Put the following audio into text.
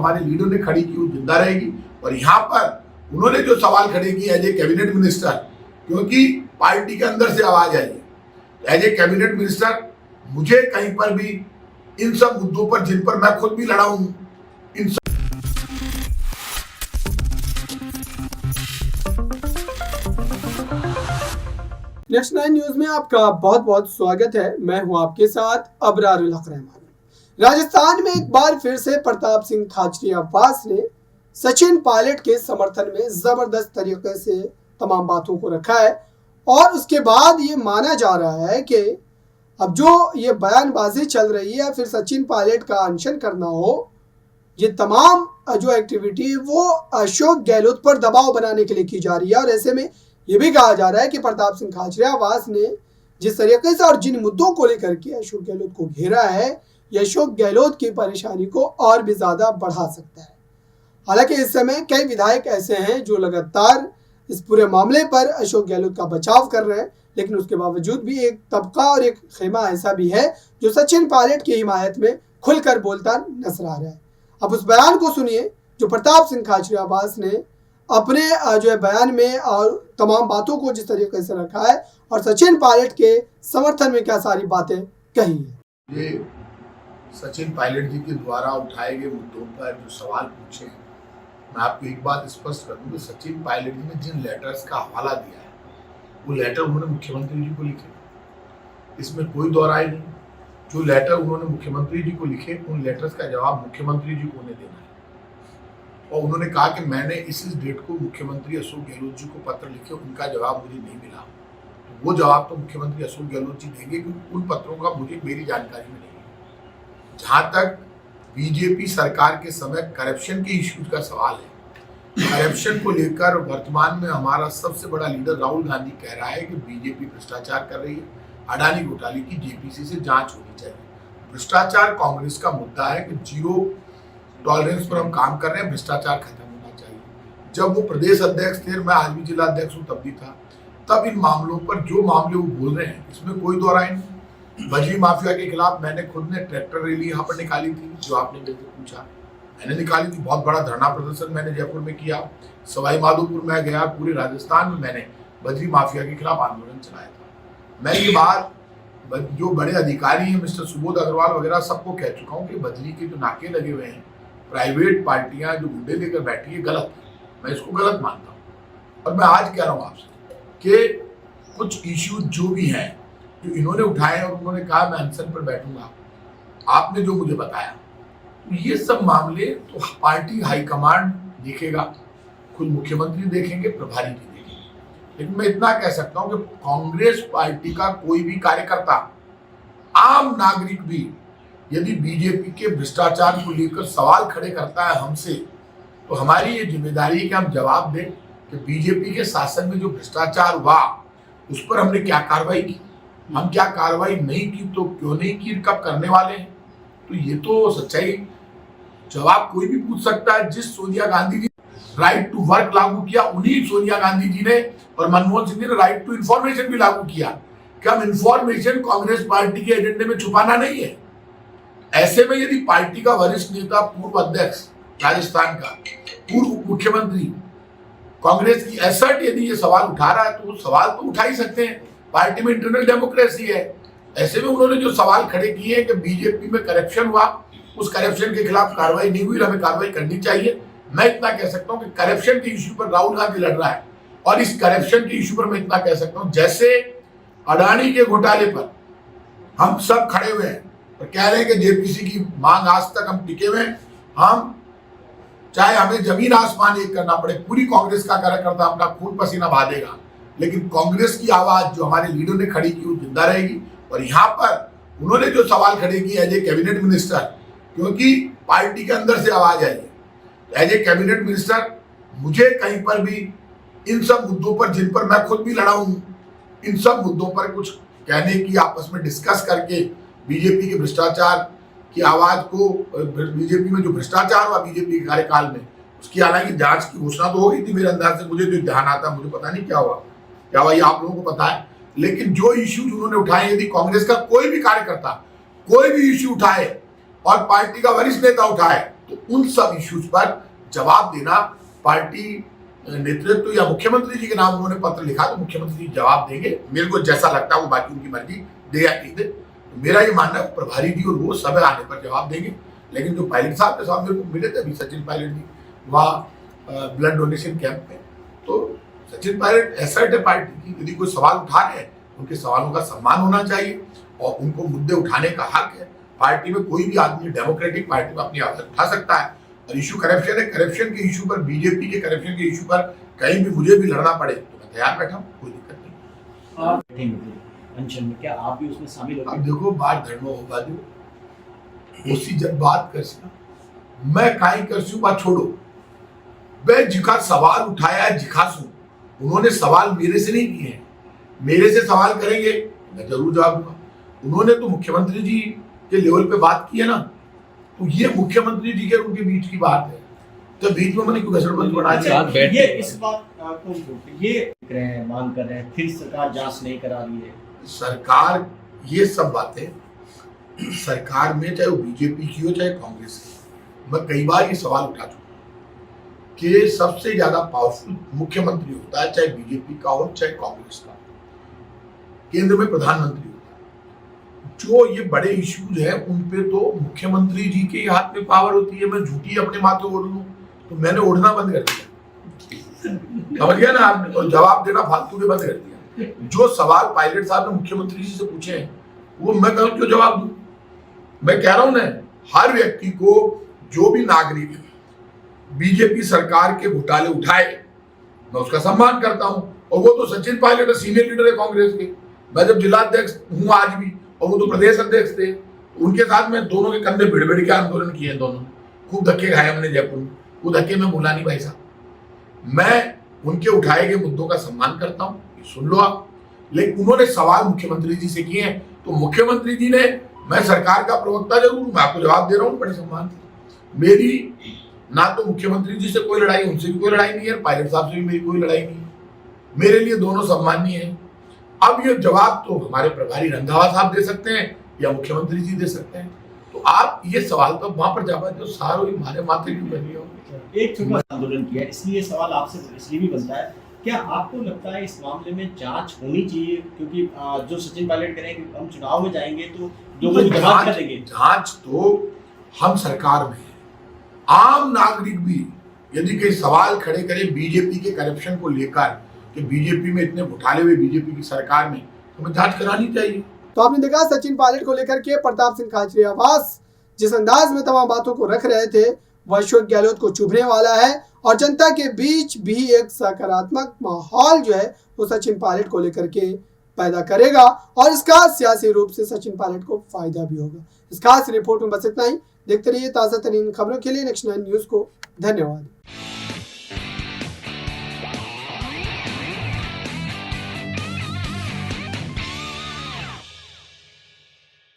हमारे लीडर ने खड़ी की वो जिंदा रहेगी। और यहाँ पर उन्होंने जो सवाल खड़े किए एज ए कैबिनेट मिनिस्टर, क्योंकि पार्टी के अंदर से आवाज आई है, एज ए कैबिनेट मिनिस्टर मुझे कहीं पर भी इन सब मुद्दों पर, जिन पर मैं खुद भी लड़ा हूं, इन सब नेक्स्ट 9 न्यूज में आपका बहुत बहुत स्वागत है। मैं हूं आपके साथ अबरारुल हक रहमान। राजस्थान में एक बार फिर से प्रताप सिंह खाचरियावास ने सचिन पायलट के समर्थन में जबरदस्त तरीके से तमाम बातों को रखा है और उसके बाद ये माना जा रहा है कि अब जो ये बयानबाजी चल रही है, फिर सचिन पायलट का अनशन करना हो, ये तमाम जो एक्टिविटी है वो अशोक गहलोत पर दबाव बनाने के लिए की जा रही है। और ऐसे में ये भी कहा जा रहा है कि प्रताप सिंह खाचरियावास ने जिस तरीके से और जिन मुद्दों को लेकर के अशोक गहलोत को घेरा है, ये अशोक गहलोत की परेशानी को और भी ज़्यादा बढ़ा सकता है। हालांकि इस समय कई विधायक ऐसे हैं जो लगातार इस पूरे मामले पर अशोक गहलोत का बचाव कर रहे हैं, लेकिन उसके बावजूद भी एक तबका और एक खेमा ऐसा भी है जो सचिन पायलट की हिमायत में खुलकर बोलता नजर आ रहा है। अब उस बयान को सुनिए जो प्रताप सिंह खाचरियावास ने अपने जो है बयान में और तमाम बातों को जिस तरीके से रखा है और सचिन पायलट के समर्थन में क्या सारी बातें कही है। ये सचिन पायलट जी के द्वारा उठाए गए मुद्दों पर जो सवाल पूछे, मैं आपको एक बात स्पष्ट कर दूं कि सचिन पायलट जी ने जिन लेटर्स का हवाला दिया है वो लेटर उन्होंने मुख्यमंत्री जी को लिखे, इसमें कोई दो राय नहीं। जो लेटर उन्होंने मुख्यमंत्री जी को लिखे, उन लेटर्स का जवाब मुख्यमंत्री जी को उन्हें देना है। और उन्होंने कहा कि मैंने इस डेट को मुख्यमंत्री अशोक गहलोत जी को पत्र लिखे, उनका जवाब मुझे नहीं मिला। तो वो जवाब तो मुख्यमंत्री अशोक गहलोत जी देंगे, क्योंकि उन पत्रों का मुझे मेरी जानकारी में नहीं है। जहाँ तक बीजेपी सरकार के समय करप्शन के इश्यूज का सवाल है, करप्शन को लेकर वर्तमान में हमारा सबसे बड़ा लीडर राहुल गांधी कह रहा है कि बीजेपी भ्रष्टाचार कर रही है, अडानी घोटाले की जेपीसी से जांच होनी चाहिए। भ्रष्टाचार कांग्रेस का मुद्दा है कि जीरो टॉलरेंस पर हम काम कर रहे हैं, भ्रष्टाचार खत्म होना चाहिए। जब वो प्रदेश अध्यक्ष थे, मैं आज भी जिला अध्यक्ष हूँ, तब भी था, तब इन मामलों पर जो मामले वो बोल रहे हैं इसमें कोई दो राय नहीं। बजरी माफिया के खिलाफ मैंने खुद ने ट्रैक्टर रैली यहाँ पर निकाली थी, जो आपने मेरे से पूछा, मैंने निकाली थी। बहुत बड़ा धरना प्रदर्शन मैंने जयपुर में किया, सवाई माधोपुर में गया, पूरे राजस्थान में मैंने बजरी माफिया के खिलाफ आंदोलन चलाया था। मैं ये बात जो बड़े अधिकारी हैं, मिस्टर सुबोध अग्रवाल वगैरह, सबको कह चुका हूँ कि बजरी के जो नाके लगे हुए हैं, प्राइवेट पार्टियां जो गुंडे लेकर बैठी है, गलत है। मैं इसको गलत मानता हूँ। और मैं आज कह रहा हूँ आपसे कि कुछ इश्यू जो भी हैं जो इन्होंने उठाए और उन्होंने कहा मैं अनशन पर बैठूंगा, आपने जो मुझे बताया, तो ये सब मामले तो पार्टी हाईकमांड देखेगा, खुद मुख्यमंत्री देखेंगे, प्रभारी जी देखेंगे। लेकिन मैं इतना कह सकता हूं कि कांग्रेस पार्टी का कोई भी कार्यकर्ता, आम नागरिक भी, यदि बीजेपी के भ्रष्टाचार को लेकर सवाल खड़े करता है हमसे, तो हमारी ये जिम्मेदारी है कि हम जवाब दें कि बीजेपी के शासन में जो भ्रष्टाचार हुआ उस पर हमने क्या कार्रवाई की, हम क्या कार्रवाई नहीं की, तो क्यों नहीं की, कब करने वाले हैं। तो ये तो सच्चाई जवाब कोई भी पूछ सकता है। जिस Sonia Gandhi ji right to work लागू किया, उन्हीं सोनिया गांधी जी ने और मनमोहन सिंह जी ने राइट टू इंफॉर्मेशन भी लागू किया कि हम इंफॉर्मेशन कांग्रेस पार्टी के एजेंडे में छुपाना नहीं है। ऐसे में यदि पार्टी का वरिष्ठ नेता, पूर्व अध्यक्ष राजस्थान का, पूर्व मुख्यमंत्री, कांग्रेस की एसर्ट यदि ये सवाल उठा रहा है, तो वो सवाल तो उठा ही सकते हैं, पार्टी में इंटरनल डेमोक्रेसी है। ऐसे में उन्होंने जो सवाल खड़े किए हैं कि बीजेपी में करप्शन हुआ, उस करप्शन के खिलाफ कार्रवाई नहीं हुई, हमें कार्रवाई करनी चाहिए। मैं इतना कह सकता हूं कि करप्शन के इश्यू पर राहुल गांधी लड़ रहा है, और इस करप्शन के इश्यू पर मैं इतना कह सकता हूं, जैसे अडानी के घोटाले पर हम सब खड़े हुए हैं और कह रहे हैं कि जेपीसी की मांग, आज तक हम टिके हुए हैं, हम चाहे हमें जमीन आसमान एक करना पड़े, पूरी कांग्रेस का कार्यकर्ता अपना खून पसीना बहा देगा, लेकिन कांग्रेस की आवाज जो हमारे लीडर ने खड़ी की वो जिंदा रहेगी। और यहाँ पर उन्होंने जो सवाल खड़े किए एज ए कैबिनेट मिनिस्टर, क्योंकि पार्टी के अंदर से आवाज आई है, एज ए कैबिनेट मिनिस्टर मुझे कहीं पर भी इन सब मुद्दों पर, जिन पर मैं खुद भी लड़ा हूं, इन सब मुद्दों पर कुछ कहने की, आपस में डिस्कस करके बीजेपी के भ्रष्टाचार की आवाज को, बीजेपी में जो भ्रष्टाचार हुआ बीजेपी के कार्यकाल में, उसकी हालांकि जांच की घोषणा तो हो गई थी मेरे अंदाज से, मुझे जो ध्यान आता, मुझे पता नहीं क्या हुआ ये आप लोगों को पता है। लेकिन जो इश्यूज उन्होंने उठाए, यदि कांग्रेस का कोई भी कार्यकर्ता कोई भी इश्यू उठाए और पार्टी का वरिष्ठ नेता उठाए, तो उन सब इश्यूज पर जवाब देना पार्टी नेतृत्व या मुख्यमंत्री जी के नाम उन्होंने पत्र लिखा, तो मुख्यमंत्री जी जवाब देंगे। मेरे को जैसा लगता है वो बाकी उनकी मर्जी, दे या नहीं दे। तो मेरा ये मानना है प्रभारी जी और वो समय आने पर जवाब देंगे। लेकिन जो पायलट साहब के साथ मेरे को मिले थे अभी सचिन पायलट जी वहाँ ब्लड डोनेशन कैंप में, तो सचिन पायलट एसेट है पार्टी की। यदि कोई सवाल उठा रहे हैं उनके सवालों का सम्मान होना चाहिए और उनको मुद्दे उठाने का हक है। पार्टी में कोई भी आदमी डेमोक्रेटिक पार्टी में अपनी आवाज उठा सकता है। और इशू करप्शन है, करप्शन के इशू पर, बीजेपी के करप्शन के इशू पर कहीं भी मुझे भी लड़ना पड़े तो मैं तैयार बैठा हूँ, कोई दिक्कत नहीं। आप अनशन में क्या आप भी उसमें शामिल हो? अब देखो बात धर्म होगा जो उसी जब बात कर मैं काई कर बात छोड़ो। मैं जिका सवाल उठाया है जिखासू, उन्होंने सवाल मेरे से नहीं किए हैं। मेरे से सवाल करेंगे मैं जरूर जवाब दूंगा। उन्होंने तो मुख्यमंत्री जी के लेवल पे बात की है ना, तो ये मुख्यमंत्री जी के उनके बीच की बात है। तो बीच में मैंने क्यों घसड़बंद बढ़ा दिया? ये इस बात को ये मांग कर रहे हैं, फिर सरकार जांच नहीं करा रही है। सरकार ये सब बातें सरकार में, चाहे वो बीजेपी की हो चाहे कांग्रेस की, मैं कई बार ये सवाल उठा चुका कि सबसे ज्यादा पावरफुल मुख्यमंत्री होता है, चाहे बीजेपी का हो चाहे कांग्रेस का, केंद्र में प्रधानमंत्री होता है। जो ये बड़े इश्यूज है उन पे तो मुख्यमंत्री जी के हाथ में पावर होती है। मैं झूठी अपने माथे ओढ़ लूं तो मैंने ओढ़ना बंद कर दिया, समझ गया ना आपने, और जवाब देना फालतू के बंद कर दिया। जो सवाल पायलट साहब ने मुख्यमंत्री जी से पूछे हैं वो मैं कहूं क्यों जवाब दूं? मैं कह रहा हूं ना, हर व्यक्ति को, जो भी नागरिक बीजेपी सरकार के घोटाले उठाए मैं उसका सम्मान करता हूं। और वो तो सचिन पायलट सीनियर लीडर है कांग्रेस के, मैं जब जिलाध्यक्ष हूं आज भी, और वो तो प्रदेश अध्यक्ष थे, उनके साथ में दोनों के कंधे भिड़ भिड़ के आंदोलन किए हैं। दोनों खूब धक्के खाए हमने जयपुर में, वो धक्के में बोला नहीं भाई साहब। मैं उनके उठाए गए मुद्दों का सम्मान करता हूँ, सुन लो आप। लेकिन उन्होंने सवाल मुख्यमंत्री जी से किए हैं, तो मुख्यमंत्री जी ने, मैं सरकार का प्रवक्ता जरूर हूं, मैं आपको जवाब दे रहा हूँ बड़े सम्मान से। मेरी ना तो मुख्यमंत्री जी से कोई लड़ाई, उनसे भी कोई लड़ाई नहीं है, पायलट साहब से भी मेरी कोई लड़ाई नहीं है। मेरे लिए दोनों सम्मानीय है। अब ये जवाब तो हमारे प्रभारी रंधावा साहब दे सकते हैं या मुख्यमंत्री जी दे सकते हैं। तो आप ये सवाल तो वहां पर जवाब जो सारो ही हमारे माथे क्यों बनी हो। एक छोटा आंदोलन किया, इसलिए सवाल आपसे इसलिए भी बनता है, क्या आपको लगता है इस मामले में जांच होनी चाहिए? क्योंकि जो सचिन पायलट कह रहे हैं कि हम चुनाव में जाएंगे तो लोगों को जवाब कर देंगे। जांच तो हम सरकार में है, आम नागरिक भी यदि कोई सवाल खड़े करे बीजेपी के करप्शन को लेकर कि बीजेपी में इतने घोटाले हुए बीजेपी की सरकार में, तो हमें जांच करानी चाहिए। तो आपने देखा सचिन पायलट को लेकर के प्रताप सिंह खाचरियावास जिस अंदाज में तमाम बातों को रख रहे थे वह अशोक गहलोत को चुभने वाला है, और जनता के बीच भी एक सकारात्मक माहौल जो है वो सचिन पायलट को लेकर के पैदा करेगा, और इसका सियासी रूप से सचिन पायलट को फायदा भी होगा। इस खास रिपोर्ट में बस इतना ही। देखते रहिए ताज़ा तरीन खबरों के लिए नेक्स्ट 9 न्यूज़ को। धन्यवाद।